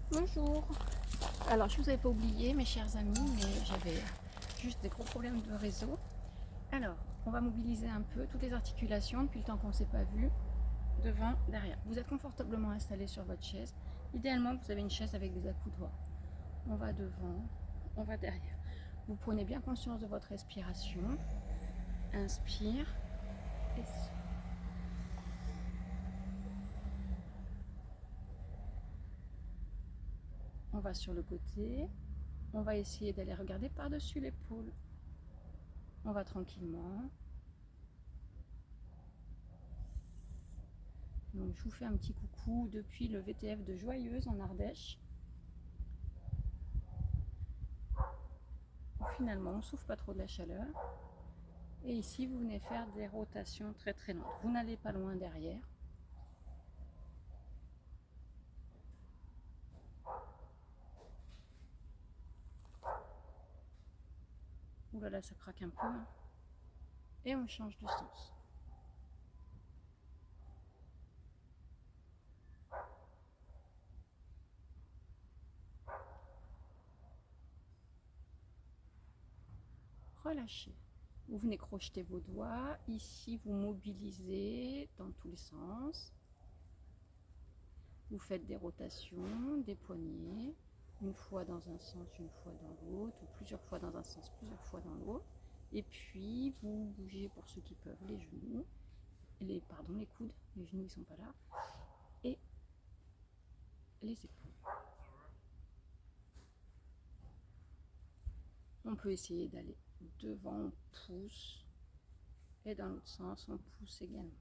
Bonjour. Alors, je vous avais pas oublié, mes chers amis, mais j'avais juste des gros problèmes de réseau. Alors, on va mobiliser un peu toutes les articulations depuis le temps qu'on ne s'est pas vu, devant, derrière. Vous êtes confortablement installé sur votre chaise. Idéalement, vous avez une chaise avec des accoudoirs. On va devant, on va derrière. Vous prenez bien conscience de votre respiration. Inspire et souffle. On va sur le côté. On va essayer d'aller regarder par-dessus l'épaule. On va tranquillement. Donc je vous fais un petit coucou depuis le VTF de Joyeuse en Ardèche. Finalement, on ne souffre pas trop de la chaleur. Et ici, vous venez faire des rotations très très lentes. Vous n'allez pas loin derrière. Ouh là là, ça craque un peu. Et on change de sens. Relâchez. Vous venez crocheter vos doigts. Ici, vous mobilisez dans tous les sens. Vous faites des rotations, des poignets. Une fois dans un sens, une fois dans l'autre. Ou plusieurs fois dans un sens, plusieurs fois dans l'autre. Et puis, vous bougez pour ceux qui peuvent les genoux. Les coudes. Les genoux, ils sont pas là. Et les épaules. On peut essayer d'aller devant, on pousse. Et dans l'autre sens, on pousse également.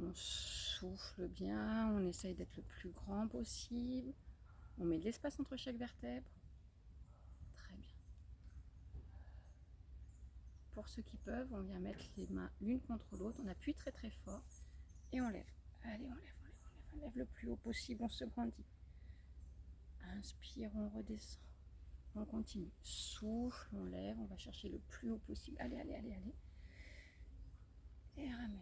On souffle bien, on essaye d'être le plus grand possible. On met de l'espace entre chaque vertèbre. Très bien. Pour ceux qui peuvent, on vient mettre les mains l'une contre l'autre. On appuie très très fort et on lève. Allez, on lève, on lève, on lève. On lève le plus haut possible, on se grandit. Inspire, on redescend. On continue. Souffle, on lève, on va chercher le plus haut possible. Allez, allez, allez, allez. Et ramène.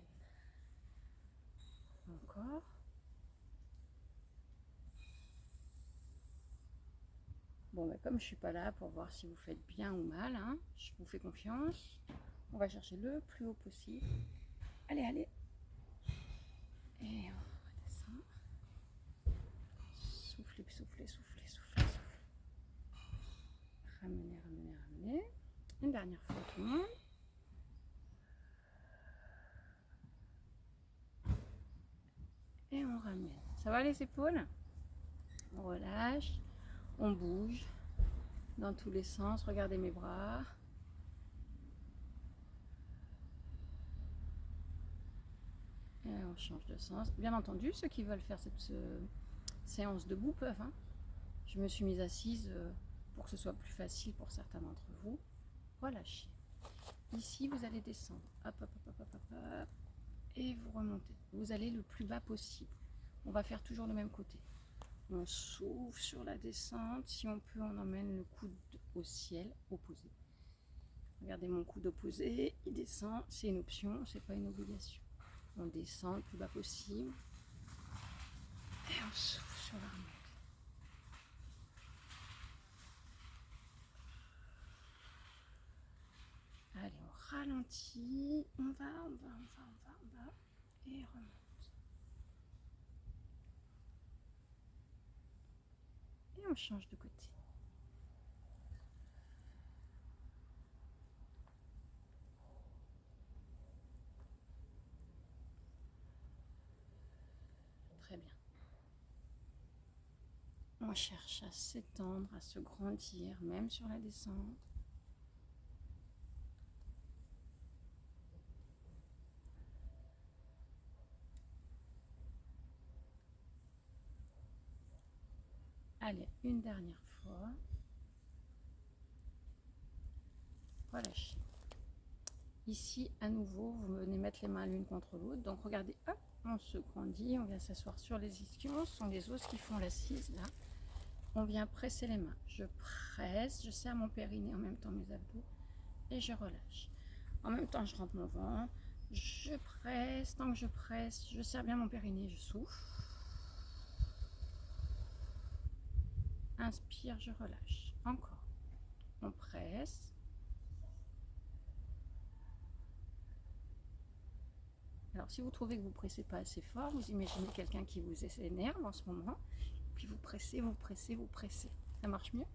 Encore. Bon, ben, comme je ne suis pas là pour voir si vous faites bien ou mal, hein, je vous fais confiance. On va chercher le plus haut possible. Allez, allez. Et on redescend. Soufflez, soufflez, soufflez, soufflez, soufflez. Ramenez, ramenez, ramenez. Une dernière fois tout le monde. Et on ramène. Ça va les épaules? On relâche. On bouge dans tous les sens. Regardez mes bras. Et on change de sens. Bien entendu, ceux qui veulent faire cette séance debout peuvent. Hein. Je me suis mise assise pour que ce soit plus facile pour certains d'entre vous. Relâchez. Ici, vous allez descendre. Hop, hop, hop, hop, hop, hop. Et vous remontez. Vous allez le plus bas possible. On va faire toujours le même côté. On souffle sur la descente. Si on peut, on emmène le coude au ciel opposé. Regardez mon coude opposé. Il descend. C'est une option, c'est pas une obligation. On descend le plus bas possible. Et on souffle sur la remontée. Allez, on ralentit. On va. Et remonte. Et on change de côté. Très bien. On cherche à s'étendre, à se grandir, même sur la descente. Allez, une dernière fois. Relâchez. Ici, à nouveau, vous venez mettre les mains l'une contre l'autre. Donc, regardez, hop, on se grandit, on vient s'asseoir sur les ischions. Ce sont les os qui font l'assise, là. On vient presser les mains. Je presse, je serre mon périnée en même temps mes abdos et je relâche. En même temps, je rentre mon ventre. Je presse, tant que je presse, je serre bien mon périnée, je souffle. Inspire, je relâche. Encore. On presse. Alors, si vous trouvez que vous ne pressez pas assez fort, vous imaginez quelqu'un qui vous énerve en ce moment, puis vous pressez, vous pressez, vous pressez. Ça marche mieux?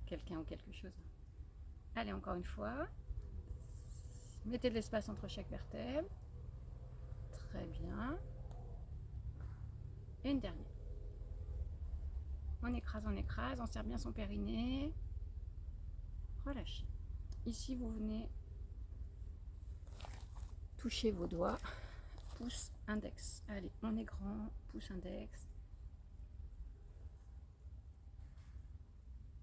Quelqu'un ou quelque chose. Allez, encore une fois. Mettez de l'espace entre chaque vertèbre. Très bien. Et une dernière. On écrase, on serre bien son périnée. Relâchez. Ici, vous venez toucher vos doigts. Pouce, index. Allez, on est grand. Pouce, index.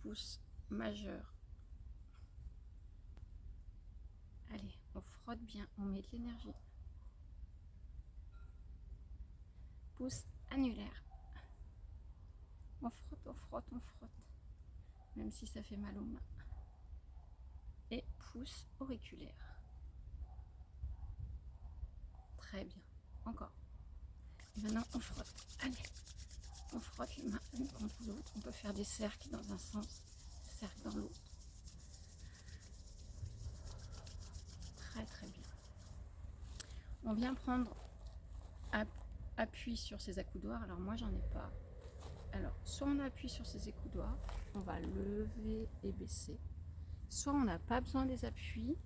Pouce majeur. Allez, on frotte bien, on met de l'énergie. Pouce annulaire. On frotte, on frotte, on frotte. Même si ça fait mal aux mains. Et pouce auriculaire. Très bien. Encore. Et maintenant, on frotte. Allez. On frotte les mains l'une contre l'autre. On peut faire des cercles dans un sens, cercles dans l'autre. Très très bien. On vient prendre appui sur ces accoudoirs. Alors moi, j'en ai pas. Alors, soit on appuie sur ces accoudoirs, on va lever et baisser. Soit on n'a pas besoin des appuis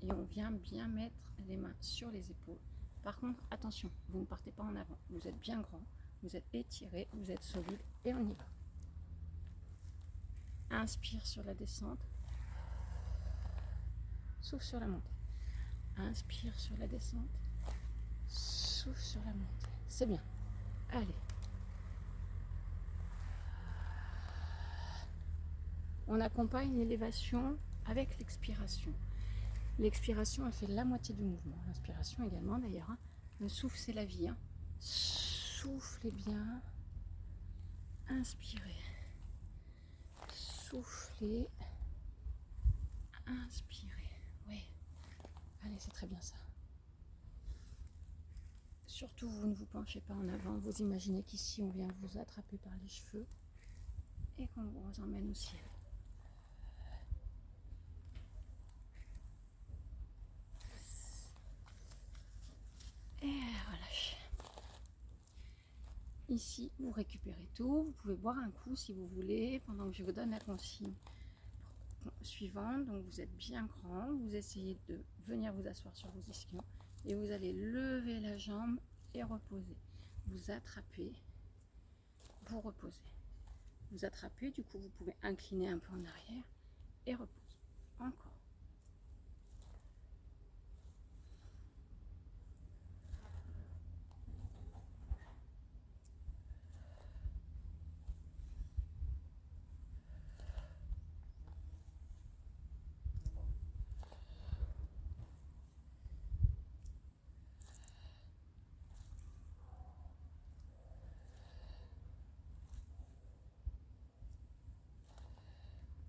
et on vient bien mettre les mains sur les épaules. Par contre, attention, vous ne partez pas en avant. Vous êtes bien grand, vous êtes étiré, vous êtes solide et on y va. Inspire sur la descente. Souffle sur la montée. Inspire sur la descente. Souffle sur la montée. C'est bien. Allez. On accompagne l'élévation avec l'expiration. L'expiration, elle fait la moitié du mouvement. L'inspiration également d'ailleurs. Le souffle, c'est la vie. Soufflez bien. Inspirez. Soufflez. Inspirez. Oui. Allez, c'est très bien ça. Surtout, vous ne vous penchez pas en avant. Vous imaginez qu'ici, on vient vous attraper par les cheveux et qu'on vous emmène au ciel. Et relâchez. Ici, vous récupérez tout. Vous pouvez boire un coup si vous voulez pendant que je vous donne la consigne suivante. Donc, vous êtes bien grand. Vous essayez de venir vous asseoir sur vos ischions et vous allez lever la jambe et reposer. Vous attrapez, vous reposez. Vous attrapez, du coup, vous pouvez incliner un peu en arrière et reposer. Encore.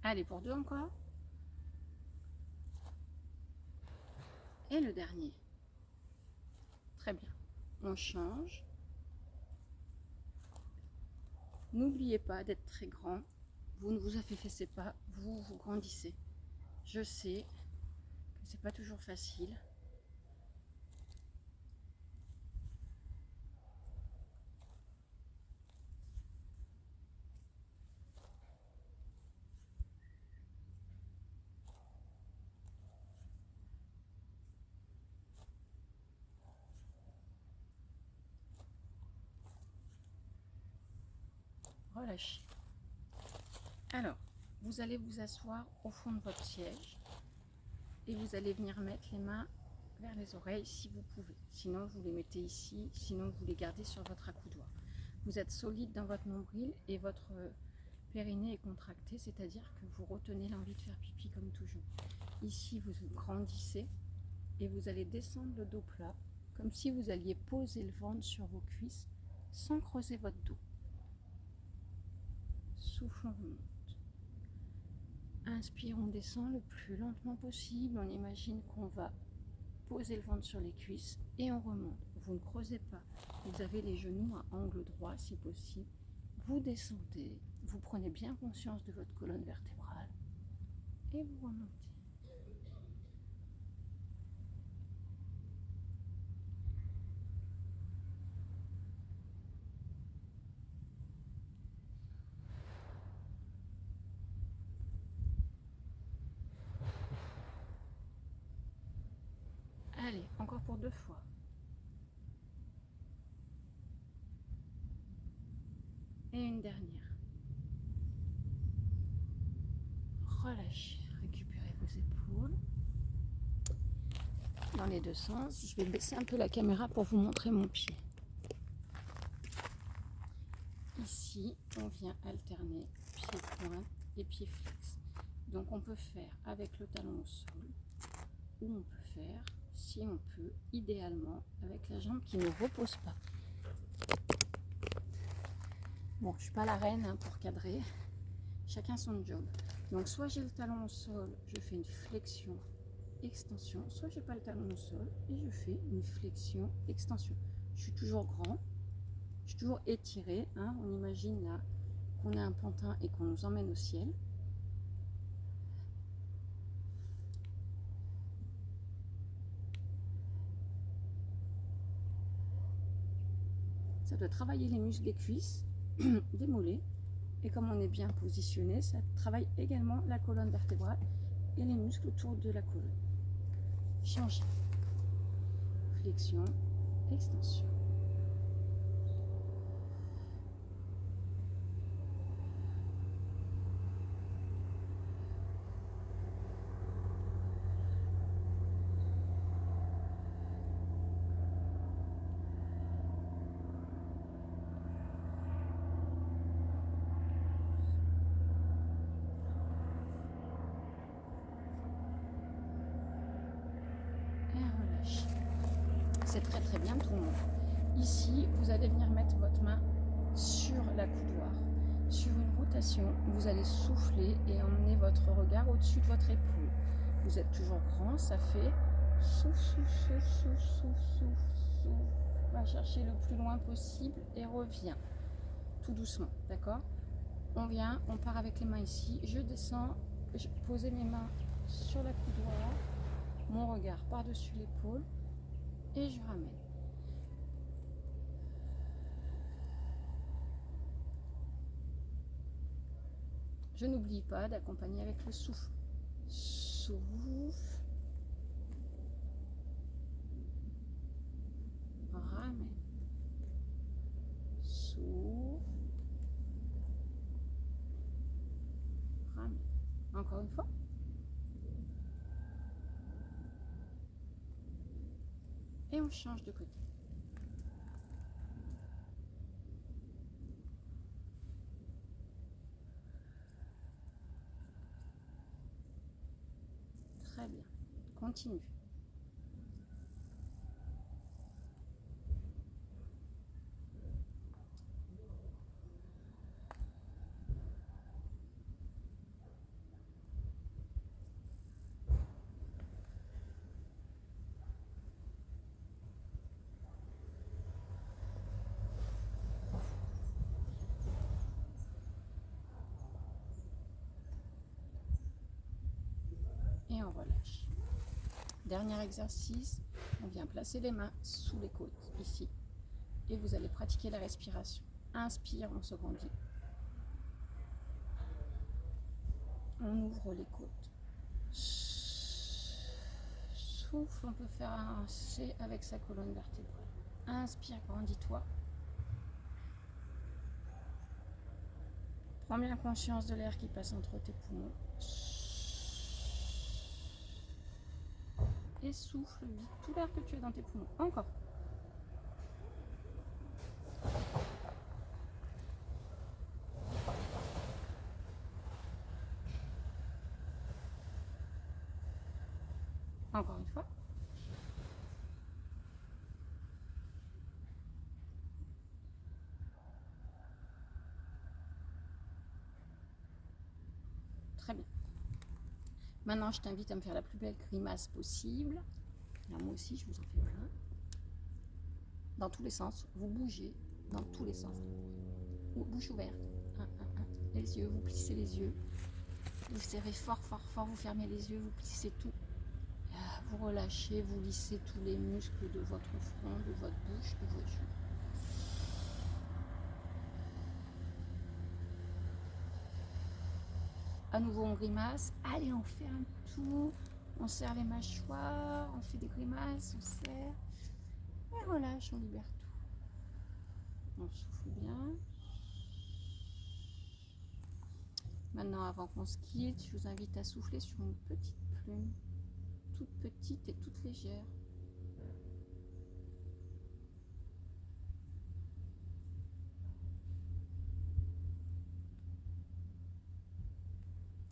Allez, pour deux encore. Et le dernier. Très bien. On change. N'oubliez pas d'être très grand. Vous ne vous affaissez pas, vous grandissez. Je sais que c'est pas toujours facile. Relâchez. Alors, vous allez vous asseoir au fond de votre siège et vous allez venir mettre les mains vers les oreilles si vous pouvez. Sinon, vous les mettez ici, sinon vous les gardez sur votre accoudoir. Vous êtes solide dans votre nombril et votre périnée est contracté, c'est-à-dire que vous retenez l'envie de faire pipi comme toujours. Ici, vous grandissez et vous allez descendre le dos plat, comme si vous alliez poser le ventre sur vos cuisses sans creuser votre dos. Souffle, on remonte. Inspire, on descend le plus lentement possible. On imagine qu'on va poser le ventre sur les cuisses et on remonte. vous ne creusez pas. Vous avez les genoux à angle droit si possible. Vous descendez, vous prenez bien conscience de votre colonne vertébrale et vous remontez. Allez, encore pour 2 fois. Et une dernière. Relâchez, récupérez vos épaules. Dans les 2 sens, je vais baisser un peu la caméra pour vous montrer mon pied. Ici, on vient alterner pied pointe et pied fixe. Donc on peut faire avec le talon au sol, ou on peut faire, si on peut, idéalement avec la jambe qui ne repose pas. Bon, je ne suis pas la reine hein, pour cadrer, chacun son job. Donc soit j'ai le talon au sol, je fais une flexion, extension, soit j'ai pas le talon au sol et je fais une flexion, extension. Je suis toujours grand, je suis toujours étiré, hein. On imagine là qu'on a un pantin et qu'on nous emmène au ciel. Ça doit travailler les muscles des cuisses, des mollets, et comme on est bien positionné, ça travaille également la colonne vertébrale et les muscles autour de la colonne. Changer. Flexion, extension. C'est très très bien tout le monde. Ici, vous allez venir mettre votre main sur la coudoir, sur une rotation. Vous allez souffler et emmener votre regard au-dessus de votre épaule. Vous êtes toujours grand, ça fait souffle, souffle, souffle, souffle, souffle, souffle, souffle. Va chercher le plus loin possible et reviens. Tout doucement, d'accord? On vient, on part avec les mains ici. Je descends, je pose mes mains sur la coudoir, mon regard par-dessus l'épaule. Et je ramène. Je n'oublie pas d'accompagner avec le souffle. Souffle. Ramène. Souffle. Ramène. Encore une fois. Et on change de côté. Très bien. Continue. Et on relâche. Dernier exercice, on vient placer les mains sous les côtes, ici. Et vous allez pratiquer la respiration. Inspire, on se grandit. On ouvre les côtes. Souffle, on peut faire un C avec sa colonne vertébrale. Inspire, grandis-toi. Prends bien conscience de l'air qui passe entre tes poumons. Et souffle vite tout l'air que tu as dans tes poumons. Encore. Encore une fois. Très bien. Maintenant, je t'invite à me faire la plus belle grimace possible. Là, moi aussi, je vous en fais plein. dans tous les sens, vous bougez dans tous les sens. Bouche ouverte, les yeux, vous plissez les yeux, vous serrez fort, fort, fort, vous fermez les yeux, vous plissez tout. Vous relâchez, vous lissez tous les muscles de votre front, de votre bouche, de vos yeux. À nouveau, on grimace. Allez, on ferme tout. On serre les mâchoires, on fait des grimaces, on serre. Et relâche, on libère tout. On souffle bien. Maintenant, avant qu'on se quitte, je vous invite à souffler sur une petite plume, toute petite et toute légère.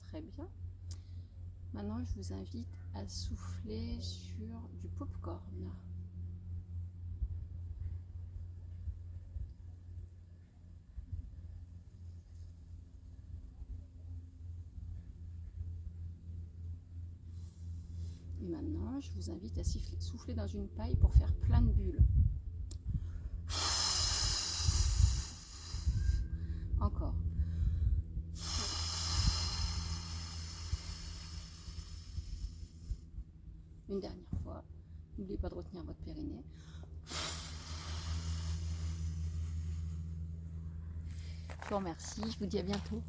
Très bien. Maintenant, je vous invite à souffler sur du pop-corn. Et maintenant, je vous invite à souffler dans une paille pour faire plein de bulles. Encore. Une dernière fois. N'oubliez pas de retenir votre périnée. Je vous remercie. Je vous dis à bientôt.